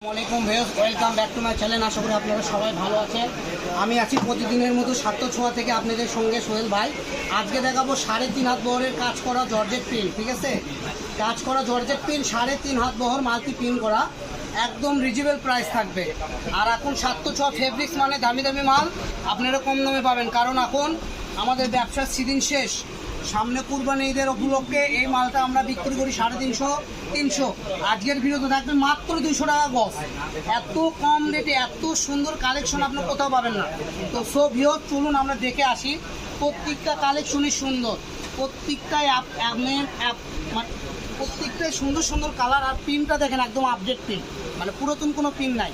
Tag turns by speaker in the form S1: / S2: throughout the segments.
S1: আসসালামাইকুম viewers, welcome back to my channel. আশা করি আপনারা সবাই ভালো আছেন। আমি আছি প্রতিদিনের মতো সাত্য ছোঁয়া থেকে আপনাদের সঙ্গে সোহেল ভাই। আজকে দেখাবো 3.5 হাত বহরের কাজ করা জর্জেট প্রিন্ট। ঠিক আছে, কাজ করা জর্জেট প্রিন্ট 3.5 হাত বহর মাল্টি প্রিন্ট করা, একদম রিজনেবল প্রাইস থাকবে। আর এখন সাত্য ছোঁয়া ফেব্রিক্স মানে দামি দামি মাল আপনারা কম দামে পাবেন, কারণ এখন আমাদের ব্যবসার সিজন শেষ। সামনে কুরবানি ঈদের উপলক্ষে এই মালটা আমরা বিক্রি করি 350, 300। আজকের ভিডিওতে থাকবে মাত্র 200 টাকা গজ। এত কম রেটে এত সুন্দর কালেকশন আপনি কোথাও পাবেন না। তো সব ভিউয়ার চলুন আমরা দেখে আসি। প্রত্যেকটা কালেকশনই সুন্দর, প্রত্যেকটাই প্রত্যেকটাই সুন্দর সুন্দর কালার। আর প্রিন্টটা দেখেন একদম আপডেট প্রিন্ট, মানে পুরাতন কোনো প্রিন্ট নাই।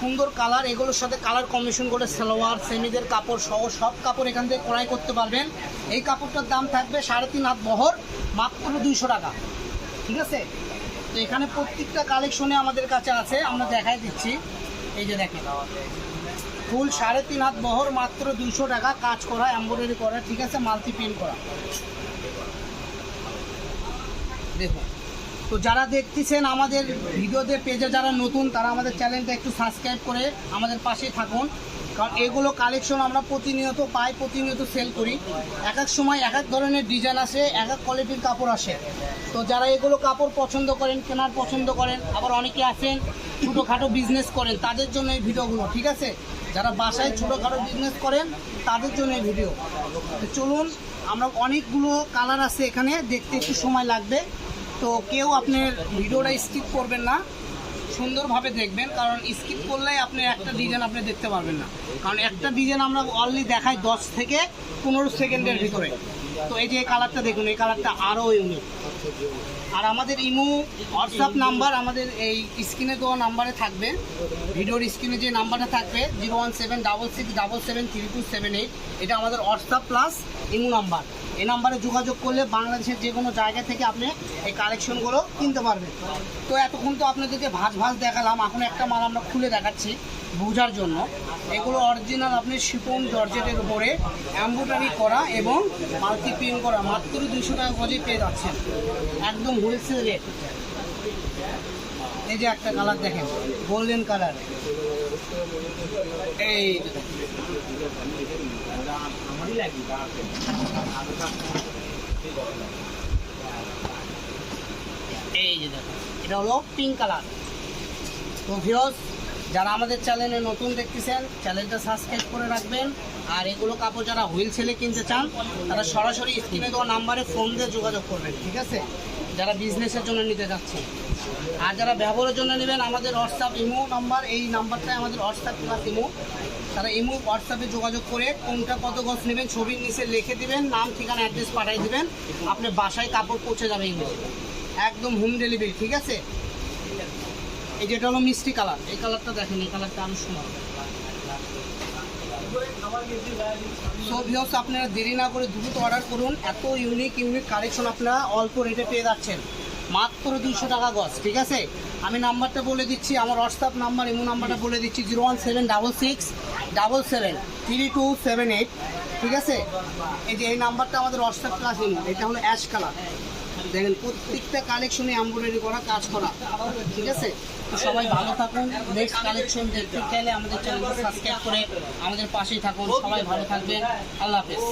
S1: সুন্দর কালার, এগুলোর সাথে কালার কম্বিনেশন করে সালোয়ার সেমিদের কাপড় সহ সব কাপড় এখান থেকে ক্রয় করতে পারবেন। এই কাপড়টার দাম থাকবে 3.5 হাত বহর, মাত্র 200 টাকা। ঠিক আছে, তো এখানে প্রত্যেকটা কালেকশনে আমাদের কাছে আছে, আমরা দেখাই দিচ্ছি। এই যে দেখেন ফুল 3.5 হাত বহর, মাত্র 200 টাকা, কাজ করা এমব্রয়ডারি করা। ঠিক আছে, মাল্টি প্রিন্ট করা। দেখুন, তো যারা দেখতেছেন আমাদের ভিডিওতে পেজে যারা নতুন, তারা আমাদের চ্যানেলটা একটু সাবস্ক্রাইব করে আমাদের পাশেই থাকুন, কারণ এগুলো কালেকশন আমরা প্রতিনিয়ত পাই, প্রতিনিয়ত সেল করি। এক এক সময় এক এক ধরনের ডিজাইন আসে, এক এক কোয়ালিটির কাপড় আসে। তো যারা এগুলো কাপড় পছন্দ করেন, কেনার পছন্দ করেন, আবার অনেকে আছেন ছোটোখাটো বিজনেস করেন, তাদের জন্য এই ভিডিওগুলো। ঠিক আছে, যারা বাসায় ছোটোখাটো বিজনেস করেন তাদের জন্য এই ভিডিও। তো চলুন, আমরা অনেকগুলো কালার আছে এখানে, দেখতে একটু সময় লাগবে। তো কেউ আপনার ভিডিওটা স্কিপ করবেন না, সুন্দরভাবে দেখবেন, কারণ স্কিপ করলে আপনি একটা ডিজাইন আপনি দেখতে পারবেন না। কারণ একটা ডিজাইন আমরা অনলি দেখাই 10 থেকে 15 সেকেন্ডের ভিতরে। তো এই যে এই কালারটা দেখুন, এই কালারটা আরও ইউনিক। আর আমাদের ইমো হোয়াটসঅ্যাপ নাম্বার আমাদের এই স্ক্রিনে দেওয়া নাম্বারে থাকবে, ভিডিওর স্ক্রিনে যে নাম্বারটা থাকবে 01766773278, এটা আমাদের হোয়াটসঅ্যাপ প্লাস ইমো নাম্বার। এই নাম্বারে যোগাযোগ করলে বাংলাদেশের যে কোনো জায়গা থেকে আপনি এই কালেকশনগুলো কিনতে পারবেন। তো এতক্ষণ তো আপনাদেরকে ভাঁজ দেখালাম, এখন একটা মাল আমরা খুলে দেখাচ্ছি বোঝার জন্য। এগুলো অরিজিনাল আপনি শিফন জর্জেটের উপরে এমব্রয়ডারি করা এবং মাল্টি প্রিন্ট করা, মাত্র 200 টাকা গজে পেয়ে যাচ্ছেন, একদম হোলসেল রেট। এই যে একটা কালার দেখেন, গোল্ডেন কালার। এই এই যে দেখেন, এটা হলো পিঙ্ক কালার। তো ভিউয়ার্স, যারা আমাদের চ্যানেলে নতুন দেখতেছেন, চ্যানেলটা সাবস্ক্রাইব করে রাখবেন। আর এগুলো কাপড় যারা হোলসেলে কিনতে চান, তারা সরাসরি স্ক্রিনে দেওয়া নাম্বারে ফোন দিয়ে যোগাযোগ করবেন। ঠিক আছে, যারা বিজনেসের জন্য নিতে যাচ্ছেন। আর যারা ব্যবহারের জন্য নেবেন, আমাদের হোয়াটসঅ্যাপ ইমো নাম্বার, এই নাম্বারটাই আমাদের হোয়াটসঅ্যাপ প্লাস ইমো। তারা ইমো হোয়াটসঅ্যাপে যোগাযোগ করে কোনটা কত গজ নেবেন ছবির নিচে লিখে দিবেন, নাম ঠিকানা অ্যাড্রেস পাঠিয়ে দিবেন, আপনার বাসায় কাপড় পৌঁছে যাবে ইমো, একদম হোম ডেলিভারি। ঠিক আছে, এই যেটা হলো মিষ্টি কালার, এই কালারটা দেখেন, এই কালারটা আরো সুন্দর। সো ভিউয়ার্স, আপনারা দেরি না করে দ্রুত অর্ডার করুন। এত ইউনিক কালেকশন আপনারা অল্প রেটে পেয়ে যাচ্ছেন, মাত্র 200 টাকা গজ। ঠিক আছে, আমি নাম্বারটা বলে দিচ্ছি, আমার হোয়াটসঅ্যাপ নাম্বার ইমো নাম্বারটা বলে দিচ্ছি 01766773278। ঠিক আছে, এই যে এই নাম্বারটা আমাদের হোয়াটসঅ্যাপ প্লাস ইমো। এটা হলো অ্যাশ কালার, দেখেন প্রত্যেকটা কালেকশনে এমব্রয়ডারি করা, কাজ করা। ঠিক আছে, তো সবাই ভালো থাকুন। নেক্সট কালেকশন দেখতে চাইলে আমাদের চ্যানেলটা সাবস্ক্রাইব করে আমাদের পাশেই থাকুন। সবাই ভালো থাকবেন, আল্লাহ হাফেজ।